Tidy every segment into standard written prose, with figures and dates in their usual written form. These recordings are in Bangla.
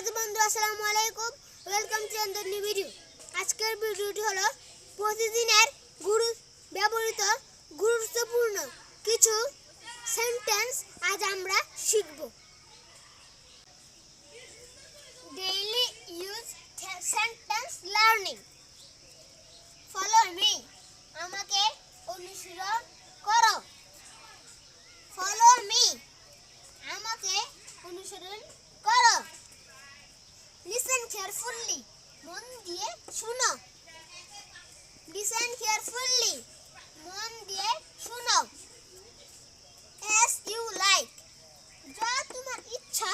হ্যালো বন্ধু, আসসালামু আলাইকুম। Welcome to another new video. আজকের ভিডিওটি হলো প্রতিদিনের ব্যবহৃত গুরুত্বপূর্ণ কিছু সেন্টেন্স আজ আমরা শিখব। Daily use sentence learning. Follow me, আমাকে অনুসরণ করো। ফলো মি, আমাকে অনুসরণ করো। লিসেন কেয়ারফুলি, মন দিয়ে শুনো। লিসেন কেয়ারফুলি, মন দিয়ে শুনো। এস ইউ লাইক, যা তোমার ইচ্ছা।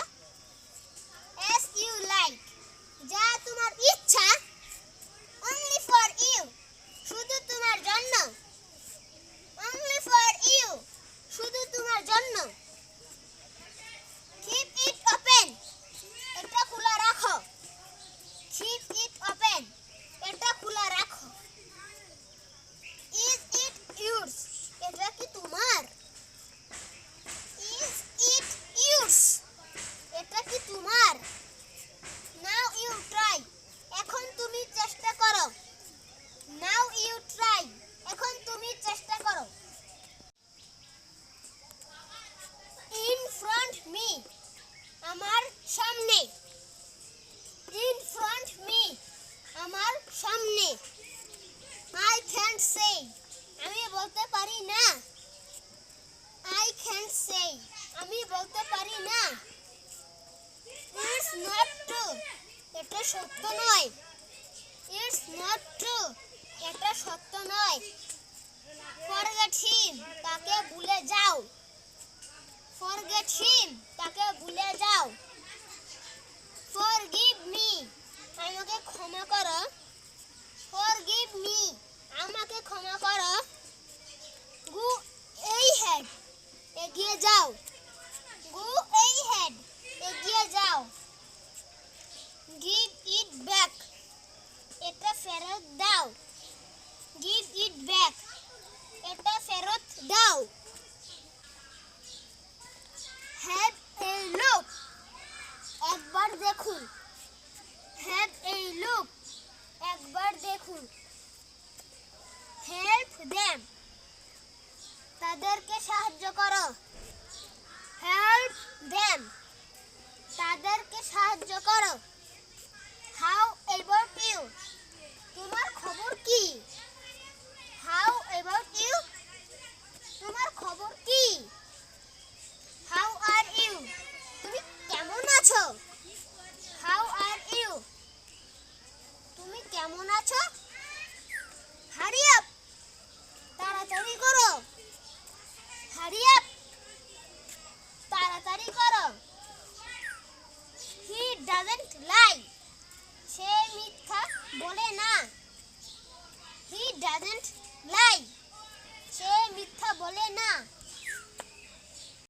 এস ইউ লাইক, যা তোমার ইচ্ছা। অনলি ফর ইউ, শুধু তোমার জন্য। অনলি ফর ইউ, শুধু তোমার জন্য। Keep it open, এটা খোলা রাখো। Keep it open, এটা খোলা রাখো। Is it yours, এটা কি তোমার? Is it yours, এটা কি তোমার? Now you try, এখন তুমি চেষ্টা করো। Now you try, এখন তুমি চেষ্টা করো। In front me, আমার সামনে। In front me, আমার সামনে। I can't say, আমি বলতে পারি না। I can't say, আমি বলতে পারি না। It's not true, এটা সত্য নয়। It's not true, এটা সত্য নয়। Forget him, তাকে ভুলে যাও। Forget him, তাকে ভুলে যাও। Forgive me, আমাকে ক্ষমা করো। Forgive me, আমাকে ক্ষমা করো। Go ahead, এগিয়ে যাও। Go ahead, এগিয়ে যাও। Give it back, এটা ফেরত দাও। Give it back, এটা ফেরত দাও। Have a look, একবার দেখুন। Have a look, একবার দেখুন। Help them, তাদেরকে সাহায্য করো। Help them, তাদেরকে সাহায্য করো। How about you, তোমার খবর কি? How about you, তোমার খবর কি? How are you, তুমি কেমন আছো? How are you, তুমি কেমন আছো? Hurry up, তাড়াতাড়ি করো। Hurry up, তাড়াতাড়ি করো। He doesn't lie, সে মিথ্যা বলে না। He doesn't lie, সে মিথ্যা বলে না।